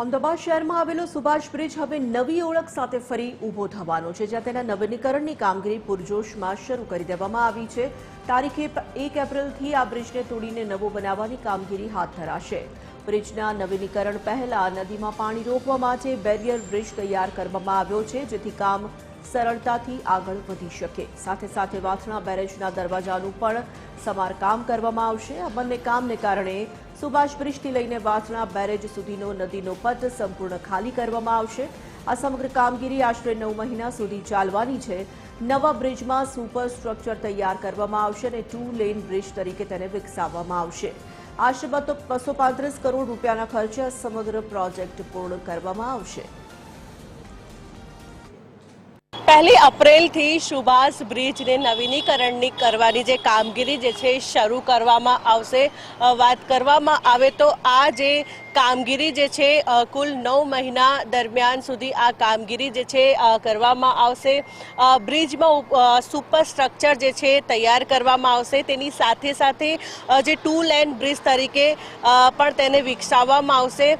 અમદાવાદ શહેરમાં આવેલો સુભાષ બ્રિજ હવે નવી ઓળખ સાથે ફરી ઊભો થવાનો છે, જ્યાં તેના નવીનીકરણની કામગીરી પૂરજોશમાં શરૂ કરી દેવામાં આવી છે। તારીખે 1 એપ્રિલથી આ બ્રિજને તોડીને નવો બનાવવાની કામગીરી હાથ ધરાશે। બ્રિજના નવીનીકરણ પહેલા નદીમાં પાણી રોકવા માટે બેરિયર બ્રિજ તૈયાર કરવામાં આવ્યો છે, જેથી કામ સરળતાથી આગળ વધી શકે। સાથે સાથે વાસણા બેરેજના દરવાજાનું પણ સમારકામ કરવામાં આવશે। આ બંને કામને કારણે સુભાષ બ્રિજથી લઈને વાસણા બેરેજ સુધીનો નદીનો પથ સંપૂર્ણ ખાલી કરવામાં આવશે। આ સમગ્ર કામગીરી આશરે 9 મહિના સુધી ચાલવાની છે। નવા બ્રિજમાં સુપર સ્ટ્રક્ચર તૈયાર કરવામાં આવશે અને 2 લેન બ્રિજ તરીકે તેને વિકસાવવામાં આવશે। આશરે 235 કરોડ રૂપિયાના ખર્ચે સમગ્ર પ્રોજેક્ટ પૂર્ણ કરવામાં આવશે। 1 એપ્રિલથી સુભાષ બ્રિજને નવીનીકરણની કરવાની જે કામગીરી જે છે શરૂ કરવામાં આવશે। વાત કરવામાં આવે તો આ જે કામગીરી જે છે કુલ 9 મહિના દરમિયાન સુધી આ કામગીરી જે છે કરવામાં આવશે। બ્રિજમાં સુપર સ્ટ્રક્ચર જે છે તૈયાર કરવામાં આવશે। તેની સાથે સાથે જે 2 લેન બ્રિજ તરીકે પણ તેને વિકસાવવામાં આવશે।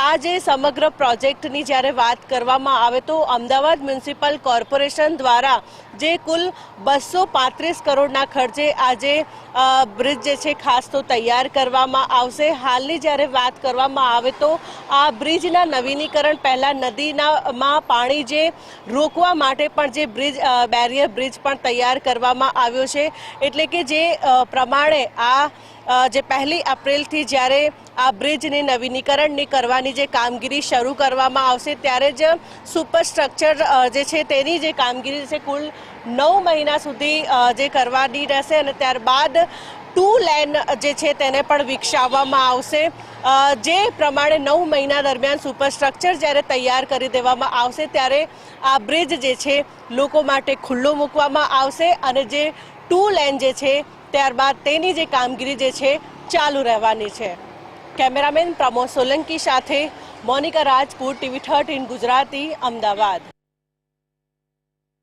આ જે સમગ્ર પ્રોજેક્ટની જ્યારે વાત કરવામાં આવે તો અમદાવાદ મ્યુનિસિપલ કોર્પોરેશન દ્વારા જે કુલ 235 કરોડના ખર્ચે આજે બ્રિજ જે છે ખાસ તો તૈયાર કરવામાં આવશે। હાલની જ્યારે વાત કરવામાં આવે તો આ બ્રિજના નવીનીકરણ પહેલા નદીમાં પાણી જે રોકવા માટે પણ જે બ્રિજ બેરિયર બ્રિજ પણ તૈયાર કરવામાં આવ્યો છે। એટલે કે જે પ્રમાણે આ જે 1 એપ્રિલથી જ્યારે આ બ્રિજની નવીનીકરણની કરવાની જે કામગીરી શરૂ કરવામાં આવશે ત્યારે જ સુપર સ્ટ્રક્ચર જે છે તેની જે કામગીરી છે કુલ 9 મહિના સુધી જે કરવાની રહેશે અને ત્યારબાદ 2 લેન જે છે તેને પણ વિકસાવવામાં આવશે। જે પ્રમાણે 9 મહિના દરમિયાન સુપર સ્ટ્રક્ચર જ્યારે તૈયાર કરી દેવામાં આવશે ત્યારે આ બ્રિજ જે છે લોકો માટે ખુલ્લો મૂકવામાં આવશે અને જે 2 લેન જે છે ત્યારબાદ તેની જે કામગીરી જે છે ચાલુ રહેવાની છે। કેમેરામેન પ્રમોદ સોલંકી સાથે મોનિકા રાજપૂત, TV 13 ગુજરાતી, અમદાવાદ।